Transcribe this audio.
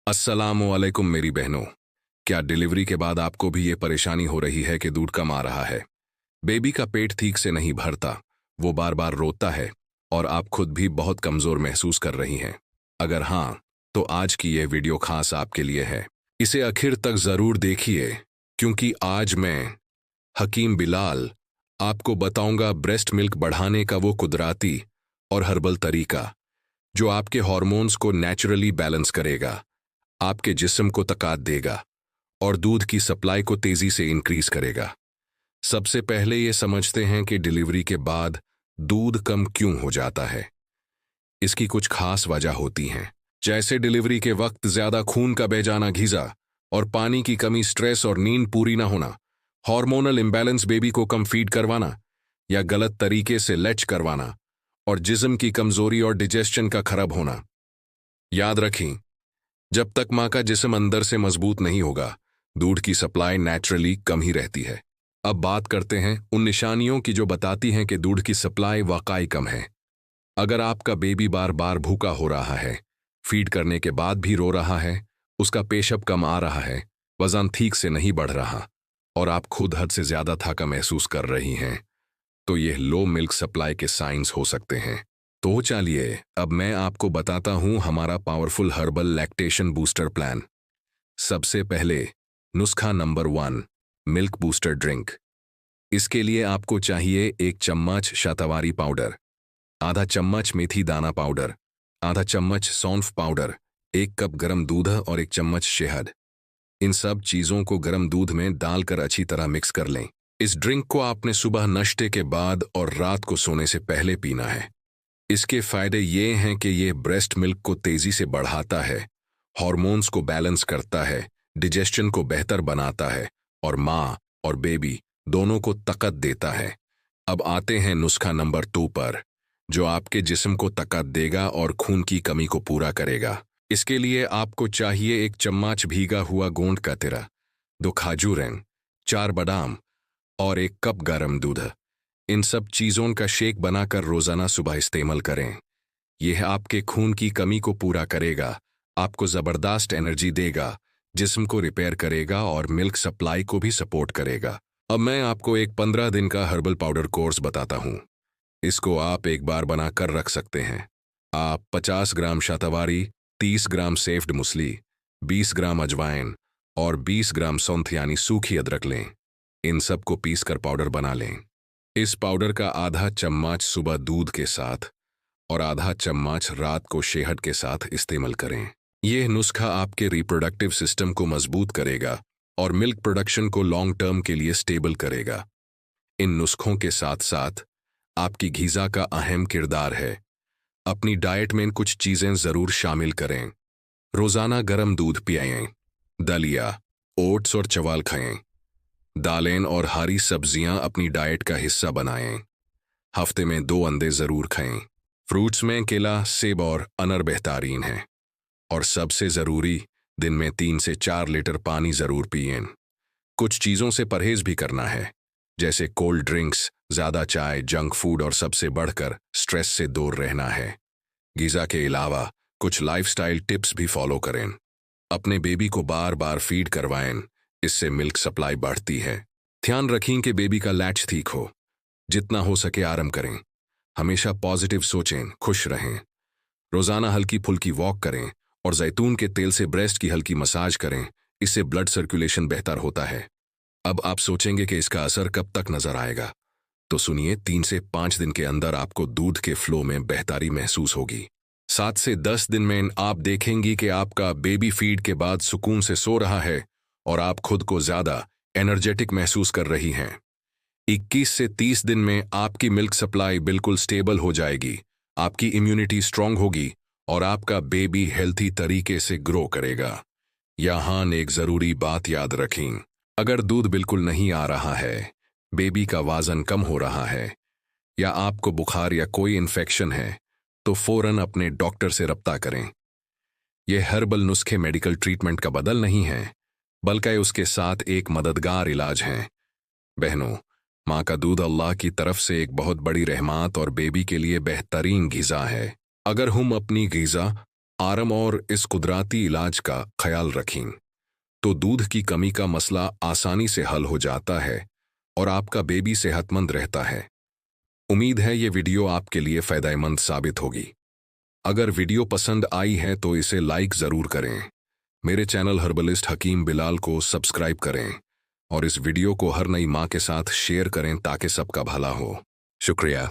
अस्सलामुअलैकुम मेरी बहनों। क्या डिलीवरी के बाद आपको भी ये परेशानी हो रही है कि दूध कम आ रहा है? बेबी का पेट ठीक से नहीं भरता, वो बार बार रोता है और आप खुद भी बहुत कमजोर महसूस कर रही हैं। अगर हाँ, तो आज की ये वीडियो खास आपके लिए है। इसे आखिर तक जरूर देखिए, क्योंकि आज मैं हकीम बिलाल आपको बताऊंगा ब्रेस्ट मिल्क बढ़ाने का वो कुदरती और हर्बल तरीका जो आपके हार्मोन्स को नेचुरली बैलेंस करेगा, आपके जिस्म को ताकत देगा और दूध की सप्लाई को तेजी से इंक्रीज करेगा। सबसे पहले ये समझते हैं कि डिलीवरी के बाद दूध कम क्यों हो जाता है। इसकी कुछ खास वजह होती हैं, जैसे डिलीवरी के वक्त ज्यादा खून का बह जाना, घिसा और पानी की कमी, स्ट्रेस और नींद पूरी ना होना, हार्मोनल इम्बैलेंस, बेबी को कम फीड करवाना या गलत तरीके से लैच करवाना, और जिस्म की कमजोरी और डिजेस्शन का खराब होना। याद रखें, जब तक मां का जिस्म अंदर से मजबूत नहीं होगा, दूध की सप्लाई नेचुरली कम ही रहती है। अब बात करते हैं उन निशानियों की जो बताती हैं कि दूध की सप्लाई वाकई कम है। अगर आपका बेबी बार बार भूखा हो रहा है, फीड करने के बाद भी रो रहा है, उसका पेशाब कम आ रहा है, वजन ठीक से नहीं बढ़ रहा और आप खुद हद से ज्यादा थका महसूस कर रही हैं, तो यह लो मिल्क सप्लाई के साइंस हो सकते हैं। तो चलिए अब मैं आपको बताता हूं हमारा powerful herbal lactation booster plan. सबसे पहले नुस्खा नंबर 1, मिल्क बूस्टर ड्रिंक। इसके लिए आपको चाहिए 1 चम्मच शतावरी पाउडर, आधा चम्मच मेथी दाना पाउडर, आधा चम्मच सौंफ पाउडर, 1 कप गर्म दूध और 1 चम्मच शहद। इन सब चीजों को गर्म दूध में डालकर अच्छी तरह मिक्स कर लें। इस ड्रिंक को आपने सुबह नाश्ते के बाद और रात को सोने से पहले पीना है। इसके फायदे ये हैं कि ये ब्रेस्ट मिल्क को तेजी से बढ़ाता है, हार्मोन्स को बैलेंस करता है, डिजेस्शन को बेहतर बनाता है और माँ और बेबी दोनों को ताकत देता है। अब आते हैं नुस्खा नंबर 2 पर, जो आपके जिस्म को ताकत देगा और खून की कमी को पूरा करेगा। इसके लिए आपको चाहिए 1 चम्मच भीगा हुआ गोंद का तिरा, 2 खजूरें, 4 बादाम और 1 कप गर्म दूध। इन सब चीजों का शेक बनाकर रोजाना सुबह इस्तेमाल करें। यह आपके खून की कमी को पूरा करेगा, आपको जबरदस्त एनर्जी देगा, जिस्म को रिपेयर करेगा और मिल्क सप्लाई को भी सपोर्ट करेगा। अब मैं आपको एक 15 दिन का हर्बल पाउडर कोर्स बताता हूं। इसको आप एक बार बनाकर रख सकते हैं। आप 50 ग्राम शतावरी, 30 ग्राम सेफ्ड मूसली, 20 ग्राम अजवाइन और 20 ग्राम सौंठ यानी सूखी अदरक लें। इन सब को पीस कर पाउडर बना लें। इस पाउडर का आधा चम्मच सुबह दूध के साथ और आधा चम्मच रात को शहद के साथ इस्तेमाल करें। यह नुस्खा आपके रिप्रोडक्टिव सिस्टम को मजबूत करेगा और मिल्क प्रोडक्शन को लॉन्ग टर्म के लिए स्टेबल करेगा। इन नुस्खों के साथ साथ आपकी ग़िज़ा का अहम किरदार है। अपनी डाइट में कुछ चीज़ें ज़रूर शामिल करें। रोज़ाना गर्म दूध पिएं, दलिया, ओट्स और चावल खाएं, दालें और हरी सब्जियां अपनी डाइट का हिस्सा बनाएं। हफ्ते में 2 अंडे ज़रूर खाएं। फ्रूट्स में केला, सेब और अनार बेहतरीन हैं। और सबसे ज़रूरी, दिन में 3 से 4 लीटर पानी ज़रूर पिएं। कुछ चीज़ों से परहेज भी करना है, जैसे कोल्ड ड्रिंक्स, ज़्यादा चाय, जंक फूड और सबसे बढ़कर स्ट्रेस से दूर रहना है। ग़िज़ा के अलावा कुछ लाइफस्टाइल टिप्स भी फॉलो करें। अपने बेबी को बार बार फीड करवाएं, इससे मिल्क सप्लाई बढ़ती है। ध्यान रखें कि बेबी का लैच ठीक हो। जितना हो सके आराम करें। हमेशा पॉजिटिव सोचें, खुश रहें। रोज़ाना हल्की फुल्की वॉक करें और जैतून के तेल से ब्रेस्ट की हल्की मसाज करें, इससे ब्लड सर्कुलेशन बेहतर होता है। अब आप सोचेंगे कि इसका असर कब तक नजर आएगा, तो सुनिए, 3 से 5 दिन के अंदर आपको दूध के फ्लो में बेहतरी महसूस होगी। 7 से 10 दिन में आप देखेंगी कि आपका बेबी फीड के बाद सुकून से सो रहा है और आप खुद को ज्यादा एनर्जेटिक महसूस कर रही हैं। 21 से 30 दिन में आपकी मिल्क सप्लाई बिल्कुल स्टेबल हो जाएगी, आपकी इम्यूनिटी स्ट्रांग होगी और आपका बेबी हेल्थी तरीके से ग्रो करेगा। यहाँ एक जरूरी बात याद रखें, अगर दूध बिल्कुल नहीं आ रहा है, बेबी का वजन कम हो रहा है या आपको बुखार या कोई इन्फेक्शन है, तो फौरन अपने डॉक्टर से रब्ता करें। यह हर्बल नुस्खे मेडिकल ट्रीटमेंट का बदल नहीं है, बल्कि उसके साथ एक मददगार इलाज है। बहनों, माँ का दूध अल्लाह की तरफ से एक बहुत बड़ी रहमत और बेबी के लिए बेहतरीन ग़िज़ा है। अगर हम अपनी ग़िज़ा आराम और इस कुदरती इलाज का ख्याल रखें तो दूध की कमी का मसला आसानी से हल हो जाता है और आपका बेबी सेहतमंद रहता है। उम्मीद है ये वीडियो आपके लिए फायदेमंद साबित होगी। अगर वीडियो पसंद आई है तो इसे लाइक ज़रूर करें। मेरे चैनल हर्बलिस्ट हकीम बिलाल को सब्सक्राइब करें और इस वीडियो को हर नई माँ के साथ शेयर करें ताकि सबका भला हो। शुक्रिया।